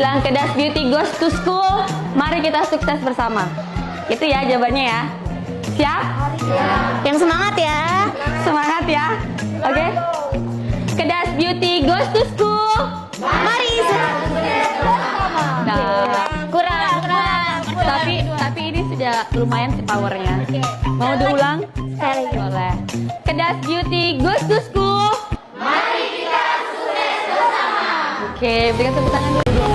bilang Kedas Beauty goes to school, mari kita sukses bersama. Itu ya jawabannya ya. Siap? Yang semangat ya. Semangat ya. Oke. Kedas Beauty goes to school. Mari. Nah, Kurang. tapi ini sudah lumayan sih powernya. Mau diulang? Sekali. Boleh. Kedas Beauty goes to school. Mari kita sukses bersama. Oke, berikan tepuk tangan dulu.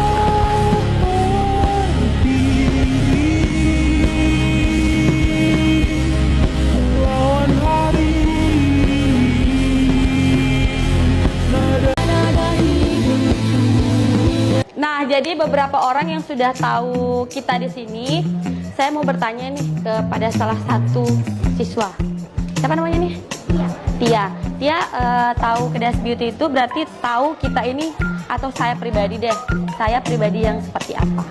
Nah, jadi beberapa orang yang sudah tahu kita di sini, saya mau bertanya nih kepada salah satu siswa. Siapa namanya nih? Tia. Tia tahu Kedas Beauty itu berarti tahu kita ini atau saya pribadi deh. Saya pribadi yang seperti apa?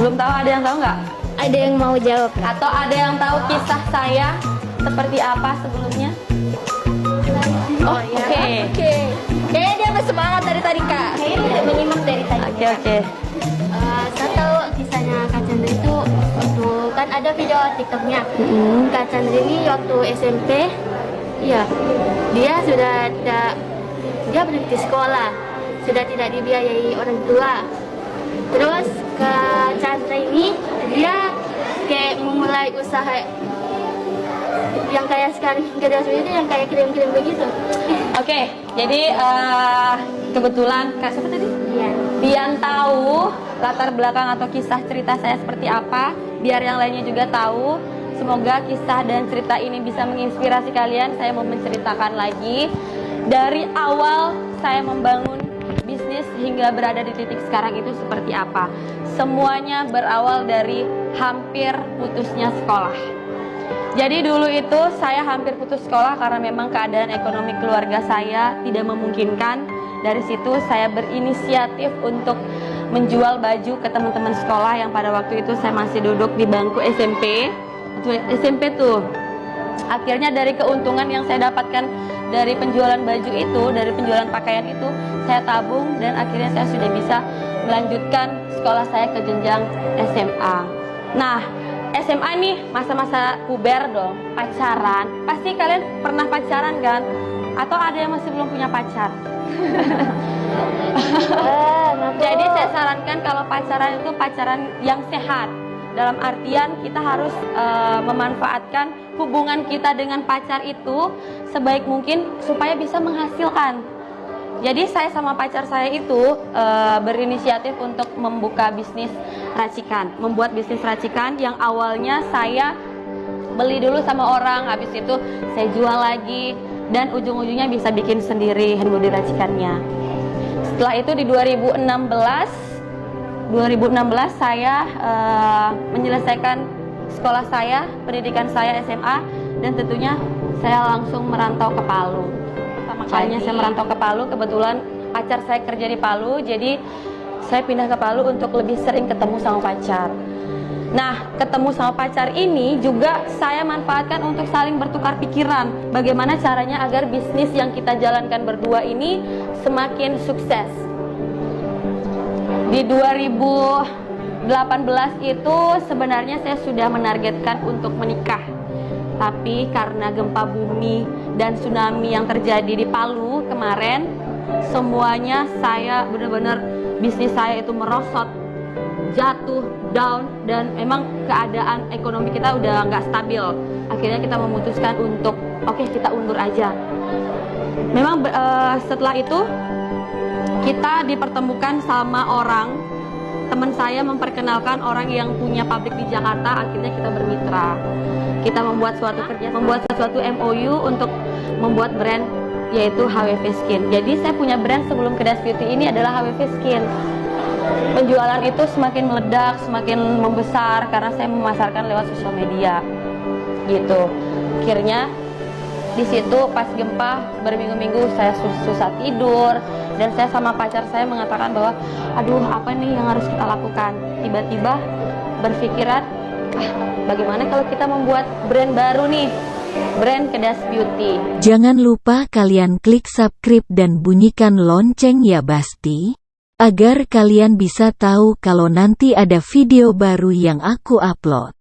Belum tahu, ada yang tahu nggak? Ada yang mau jawab? Atau ada yang tahu kisah saya seperti apa sebelumnya? Oh, oke. Kayaknya dia bersemangat dari tadi Kak. Kayaknya tidak menyimak dari tadi. Oke. Saya tahu kisahnya Kak Chandra itu waktu kan ada video TikToknya. Kak Chandra ini waktu SMP, ya dia sudah tidak, dia berhenti sekolah, sudah tidak dibiayai orang tua. Terus Kak Chandra ini dia kayak memulai usaha yang kayak sekarang Kedas Beauty yang kayak krim-krim begitu. Oke, jadi kebetulan Kak siapa tadi? Iya. Dian tahu latar belakang atau kisah cerita saya seperti apa, biar yang lainnya juga tahu. Semoga kisah dan cerita ini bisa menginspirasi kalian. Saya mau menceritakan lagi dari awal saya membangun bisnis hingga berada di titik sekarang itu seperti apa. Semuanya berawal dari hampir putusnya sekolah. Jadi dulu itu saya hampir putus sekolah karena memang keadaan ekonomi keluarga saya tidak memungkinkan. Dari situ saya berinisiatif untuk menjual baju ke teman-teman sekolah yang pada waktu itu saya masih duduk di bangku SMP. SMP tuh. Akhirnya dari keuntungan yang saya dapatkan dari penjualan baju itu, dari penjualan pakaian itu, saya tabung dan akhirnya saya sudah bisa melanjutkan sekolah saya ke jenjang SMA. Nah, SMA nih masa-masa puber dong, pacaran. Pasti kalian pernah pacaran kan? Atau ada yang masih belum punya pacar? Jadi saya sarankan kalau pacaran itu pacaran yang sehat. Dalam artian kita harus memanfaatkan hubungan kita dengan pacar itu sebaik mungkin supaya bisa menghasilkan. Jadi saya sama pacar saya itu berinisiatif untuk membuka bisnis racikan, membuat bisnis racikan yang awalnya saya beli dulu sama orang, habis itu saya jual lagi dan ujung-ujungnya bisa bikin sendiri handbody racikannya. Setelah itu di 2016 saya menyelesaikan sekolah saya, pendidikan saya SMA, dan tentunya saya langsung merantau ke Palu. Makanya saya merantau ke Palu, kebetulan pacar saya kerja di Palu, jadi saya pindah ke Palu untuk lebih sering ketemu sama pacar. Nah, ketemu sama pacar ini juga saya manfaatkan untuk saling bertukar pikiran. Bagaimana caranya agar bisnis yang kita jalankan berdua ini semakin sukses. Di 2018 itu sebenarnya saya sudah menargetkan untuk menikah. Tapi karena gempa bumi dan tsunami yang terjadi di Palu kemarin, semuanya saya benar-benar bisnis saya itu merosot, jatuh, down, dan memang keadaan ekonomi kita udah nggak stabil. Akhirnya kita memutuskan untuk oke, kita undur aja. Memang setelah itu kita dipertemukan sama orang, teman saya memperkenalkan orang yang punya pabrik di Jakarta. Akhirnya kita bermitra. Kita membuat suatu MOU untuk membuat brand yaitu HWV Skin. Jadi saya punya brand sebelum Kedas Beauty ini adalah HWV Skin. Penjualan itu semakin meledak, semakin membesar karena saya memasarkan lewat sosial media. Gitu. Akhirnya di situ pas gempa berminggu-minggu saya susah tidur dan saya sama pacar saya mengatakan bahwa aduh, apa nih yang harus kita lakukan? Tiba-tiba berpikiran, bagaimana kalau kita membuat brand baru nih? brand Kedas Beauty. Jangan lupa kalian klik subscribe dan bunyikan lonceng ya Basti, agar kalian bisa tahu kalau nanti ada video baru yang aku upload.